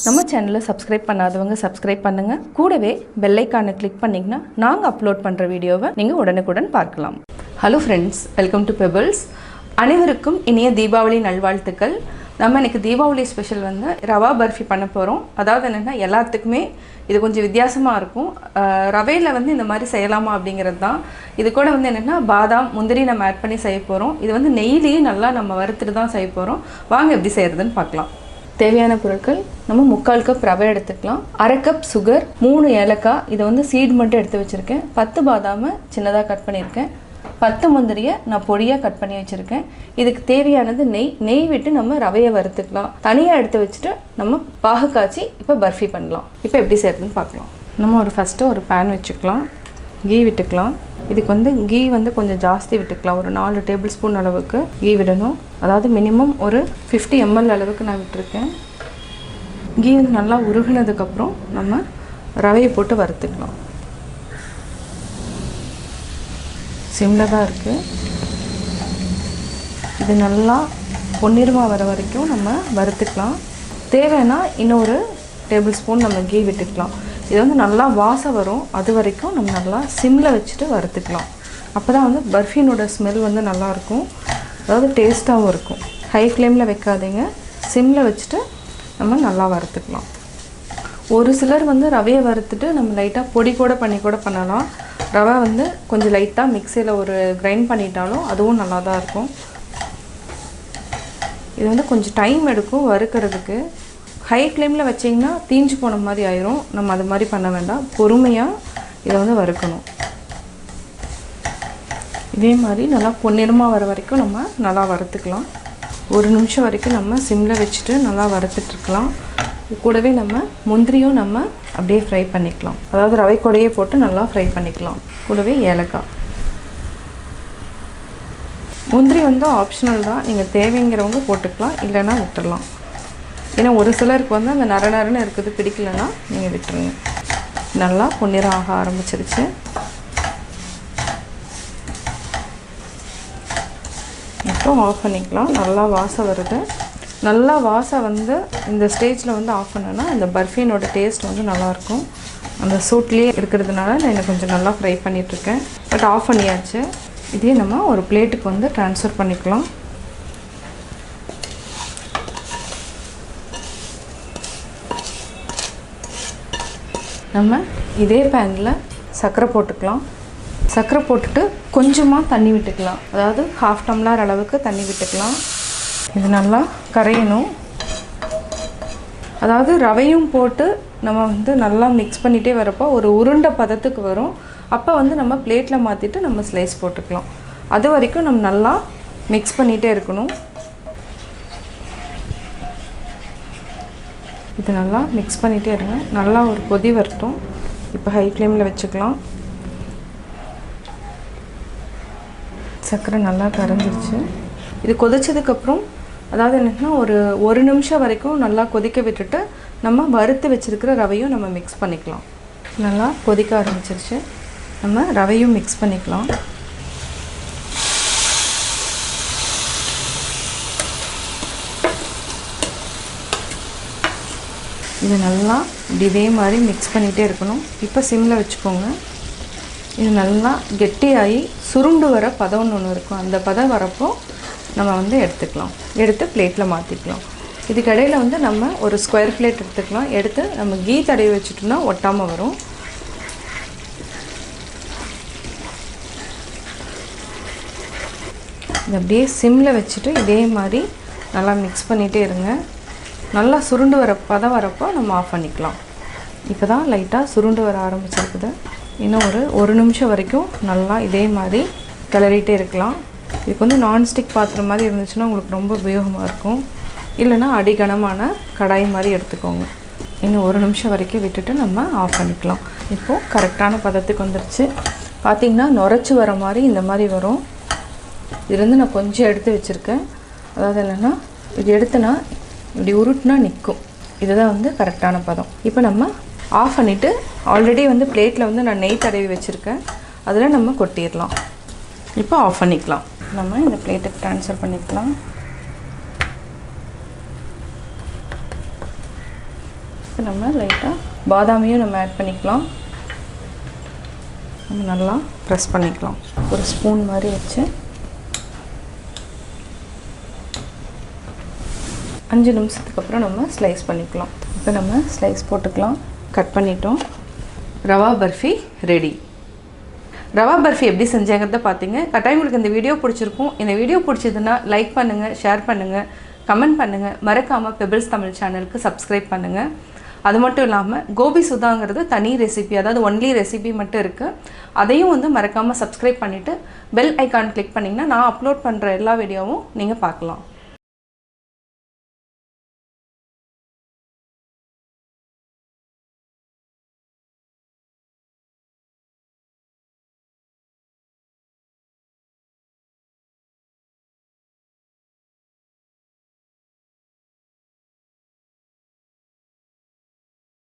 நம்ம சேனலை சப்ஸ்கிரைப் பண்ணாதவங்க சப்ஸ்கிரைப் பண்ணுங்கள். கூடவே பெல் ஐக்கானை கிளிக் பண்ணிங்கன்னா நாங்கள் அப்லோட் பண்ணுற வீடியோவை நீங்கள் உடனுக்குடன் பார்க்கலாம். Hello friends, welcome to pebbles. அனைவருக்கும் இனிய தீபாவளி நல்வாழ்த்துக்கள். நம்ம இன்றைக்கி தீபாவளி ஸ்பெஷல் வந்து ரவா பர்ஃபி பண்ண போகிறோம். அதாவது என்னென்னா எல்லாத்துக்குமே இது கொஞ்சம் வித்தியாசமாக இருக்கும். ரவையில் வந்து இந்த மாதிரி செய்யலாமா அப்படிங்கிறது தான். இது கூட வந்து என்னென்னா பாதாம் முந்திரி நம்ம ஆட் பண்ணி செய்ய போகிறோம். இது வந்து நெய்லேயே நல்லா நம்ம வறுத்துட்டு தான் செய்ய போகிறோம். வாங்க எப்படி செய்கிறதுன்னு பார்க்கலாம். தேவையான பொருட்கள், நம்ம 3/4 கப் ரவை எடுத்துக்கலாம், 1/2 கப் சுகர், 3 ஏலக்காய், இதை வந்து சீட் மட்டும் எடுத்து வச்சுருக்கேன், 10 பாதாமை சின்னதாக கட் பண்ணியிருக்கேன், 10 முந்திரியை நான் பொடியாக கட் பண்ணி வச்சுருக்கேன். இதுக்கு தேவையானது நெய் விட்டு நம்ம ரவையை வறுத்துக்கலாம். தனியாக எடுத்து வச்சுட்டு நம்ம பாகு காய்ச்சி இப்போ பர்ஃபி பண்ணலாம். இப்போ எப்படி செய்யறதுன்னு பார்க்கலாம். நம்ம ஃபஸ்ட்டு ஒரு பேன் வச்சுக்கலாம், கீ விட்டுக்கலாம். இதுக்கு வந்து கீ வந்து கொஞ்சம் ஜாஸ்தி விட்டுக்கலாம். ஒரு 4 டேபிள் ஸ்பூன் அளவுக்கு கீ விடணும். அதாவது மினிமம் ஒரு 50 ml அளவுக்கு நான் விட்டுருக்கேன். கீ வந்து நல்லா உருகினதுக்கப்புறம் நம்ம ரவையை போட்டு வறுத்துக்கலாம். சிம்மில் தான் இருக்குது. இது நல்லா பொன்னிறமாக வர வரைக்கும் நம்ம வறுத்துக்கலாம். தேவைன்னா இன்னொரு டேபிள் ஸ்பூன் நம்ம கீ விட்டுக்கலாம். இது வந்து நல்லா வாசம் வரும், அது வரைக்கும் நம்ம நல்லா சிம்மில் வச்சுட்டு வறுத்துக்கலாம். அப்போ தான் வந்து பர்ஃபினோட ஸ்மெல் வந்து நல்லாயிருக்கும், அதாவது டேஸ்ட்டாகவும் இருக்கும். ஹை ஃப்ளேமில் வைக்காதீங்க, சிம்மில் வச்சுட்டு நம்ம நல்லா வறுத்துக்கலாம். ஒரு சிலர் வந்து ரவையை வறுத்துட்டு நம்ம லைட்டாக பொடி கூட பண்ணலாம். ரவை வந்து கொஞ்சம் லைட்டாக மிக்சியில் ஒரு கிரைண்ட் பண்ணிட்டாலும் அதுவும் நல்லா தான் இருக்கும். இது வந்து கொஞ்சம் டைம் எடுக்கும் வறுக்கிறதுக்கு. ஹை ஃப்ளேமில் வச்சிங்கன்னா தீஞ்சு போன மாதிரி ஆயிரும். நம்ம அது மாதிரி பண்ண வேண்டாம், பொறுமையாக இதை வந்து வறுக்கணும். இதே மாதிரி நல்லா பொன்னிறமாக வர வரைக்கும் நம்ம நல்லா வறுத்துக்கலாம். 1 நிமிஷம் வரைக்கும் நம்ம சிம்மில் வச்சுட்டு நல்லா வறுத்துட்ருக்கலாம். கூடவே நம்ம முந்திரியும் நம்ம அப்படியே ஃப்ரை பண்ணிக்கலாம். அதாவது ரவை கூடையே போட்டு நல்லா ஃப்ரை பண்ணிக்கலாம். கூடவே ஏலக்காய். முந்திரி வந்து ஆப்ஷனல் தான், நீங்கள் தேவைங்கிறவங்க போட்டுக்கலாம், இல்லைன்னா விட்டுடலாம். ஏன்னா ஒரு சிலருக்கு வந்து அந்த நரன்னு இருக்குது பிடிக்கலன்னா நீங்கள் விட்டுருங்க. நல்லா பொன்னிறம் ஆக ஆரம்பிச்சிருச்சு. அப்புறம் ஆஃப் பண்ணிக்கலாம். நல்லா வாசம் வருது. நல்லா வாசம் வந்து இந்த ஸ்டேஜில் வந்து ஆஃப் பண்ணோன்னா இந்த பர்ஃபினோட டேஸ்ட் வந்து நல்லாயிருக்கும். அந்த சூட்லேயே இருக்கிறதுனால நான் கொஞ்சம் நல்லா ஃப்ரை பண்ணிகிட்ருக்கேன். பட் ஆஃப் பண்ணியாச்சு. இதே நம்ம ஒரு பிளேட்டுக்கு வந்து ட்ரான்ஸ்ஃபர் பண்ணிக்கலாம். நம்ம இதே பேனில் சர்க்கரை போட்டுக்கலாம். சர்க்கரை போட்டுட்டு கொஞ்சமாக தண்ணி விட்டுக்கலாம். அதாவது 1/2 டம்ளர் அளவுக்கு தண்ணி விட்டுக்கலாம். இது நல்லா கரையணும். அதாவது ரவையும் போட்டு நம்ம வந்து நல்லா மிக்ஸ் பண்ணிகிட்டே வரப்போ ஒரு உருண்டை பதத்துக்கு வரும். அப்போ வந்து நம்ம பிளேட்டில் மாற்றிட்டு நம்ம ஸ்லைஸ் போட்டுக்கலாம். அது வரைக்கும் நம்ம நல்லா மிக்ஸ் பண்ணிகிட்டே இருக்கணும். இது நல்லா மிக்ஸ் பண்ணிகிட்டே இருங்க. நல்லா ஒரு கொதி வரட்டும். இப்போ ஹை ஃப்ளேமில் வச்சுக்கலாம். சர்க்கரை நல்லா கரைஞ்சிருச்சு. இது கொதிச்சதுக்கப்புறம் அதாவது என்னென்னா ஒரு நிமிஷம் வரைக்கும் நல்லா கொதிக்க விட்டுட்டு நம்ம வறுத்து வச்சுருக்கிற ரவையும் நம்ம மிக்ஸ் பண்ணிக்கலாம். நல்லா கொதிக்க ஆரம்பிச்சிருச்சு. நம்ம ரவையும் மிக்ஸ் பண்ணிக்கலாம். இது நல்லா இதே மாதிரி மிக்ஸ் பண்ணிகிட்டே இருக்கணும். இப்போ சிம்மில் வச்சுக்கோங்க. இது நல்லா கெட்டியாகி சுருண்டு வர பதம் ஒன்று இருக்கும். அந்த பதம் வரப்போ நம்ம வந்து எடுத்துக்கலாம். எடுத்து பிளேட்டில் மாற்றிக்கலாம். இதுக்கு இடையில் வந்து நம்ம ஒரு ஸ்கொயர் பிளேட் எடுத்துக்கலாம். எடுத்து நம்ம கீ தடவி வச்சுட்டோம்னா ஒட்டாமல் வரும். இது அப்படியே சிம்மில் வச்சுட்டு இதே மாதிரி நல்லா மிக்ஸ் பண்ணிகிட்டே இருங்க. நல்லா சுருண்டு வர பதம் வரப்போ நம்ம ஆஃப் பண்ணிக்கலாம். இப்போ தான் லைட்டாக சுருண்டு வர ஆரம்பிச்சிருக்குது. இன்னும் ஒரு நிமிஷம் வரைக்கும் நல்லா இதே மாதிரி கிளறிட்டே இருக்கலாம். இதுக்கு வந்து நான்ஸ்டிக் பாத்திரம் மாதிரி இருந்துச்சுன்னா உங்களுக்கு ரொம்ப உபயோகமாக இருக்கும். இல்லைன்னா அடிகனமான கடாய் மாதிரி எடுத்துக்கோங்க. இன்னும் 1 நிமிஷம் வரைக்கும் விட்டுட்டு நம்ம ஆஃப் பண்ணிக்கலாம். இப்போது கரெக்டான பதத்துக்கு வந்துருச்சு. பார்த்திங்கன்னா நுரைச்சி வர மாதிரி இந்த மாதிரி வரும். இதுலேருந்து நான் கொஞ்சம் எடுத்து வச்சுருக்கேன். அதாவது என்னென்னா இது எடுத்துனா இப்படி உருட்டுனா நிற்கும். இதுதான் வந்து கரெக்டான பதம். இப்போ நம்ம ஆஃப் பண்ணிவிட்டு ஆல்ரெடி வந்து பிளேட்டில் வந்து நான் நெய் தடவி வச்சுருக்கேன், அதில் நம்ம கொட்டிடலாம். இப்போ ஆஃப் பண்ணிக்கலாம். நம்ம இந்த பிளேட்டுக்கு ட்ரான்ஸ்ஃபர் பண்ணிக்கலாம். இப்போ நம்ம லைட்டாக பாதாமியும் நம்ம ஆட் பண்ணிக்கலாம். நம்ம நல்லா ப்ரெஸ் பண்ணிக்கலாம். ஒரு ஸ்பூன் மாதிரி வச்சு 5 நிமிஷத்துக்கு அப்புறம் நம்ம ஸ்லைஸ் பண்ணிக்கலாம். இப்போ நம்ம ஸ்லைஸ் போட்டுக்கலாம். கட் பண்ணிட்டோம். ரவா பர்ஃபி ரெடி. ரவா பர்ஃபி எப்படி செஞ்சாங்கிறத பார்த்தீங்க. கட்டாயம் உங்களுக்கு இந்த வீடியோ பிடிச்சிருக்கும். இந்த வீடியோ பிடிச்சதுன்னா லைக் பண்ணுங்கள், ஷேர் பண்ணுங்கள், கமெண்ட் பண்ணுங்கள். மறக்காமல் பெபிள்ஸ் தமிழ் சேனலுக்கு சப்ஸ்கிரைப் பண்ணுங்கள். அது மட்டும் இல்லாமல் கோபி சுதாங்கிறது தனி ரெசிபி, அதாவது ஒன்லி ரெசிபி மட்டும் இருக்குது. அதையும் வந்து மறக்காமல் சப்ஸ்கிரைப் பண்ணிவிட்டு பெல் ஐக்கான் கிளிக் பண்ணிங்கன்னா நான் அப்லோட் பண்ணுற எல்லா வீடியோவும் நீங்கள் பார்க்கலாம்.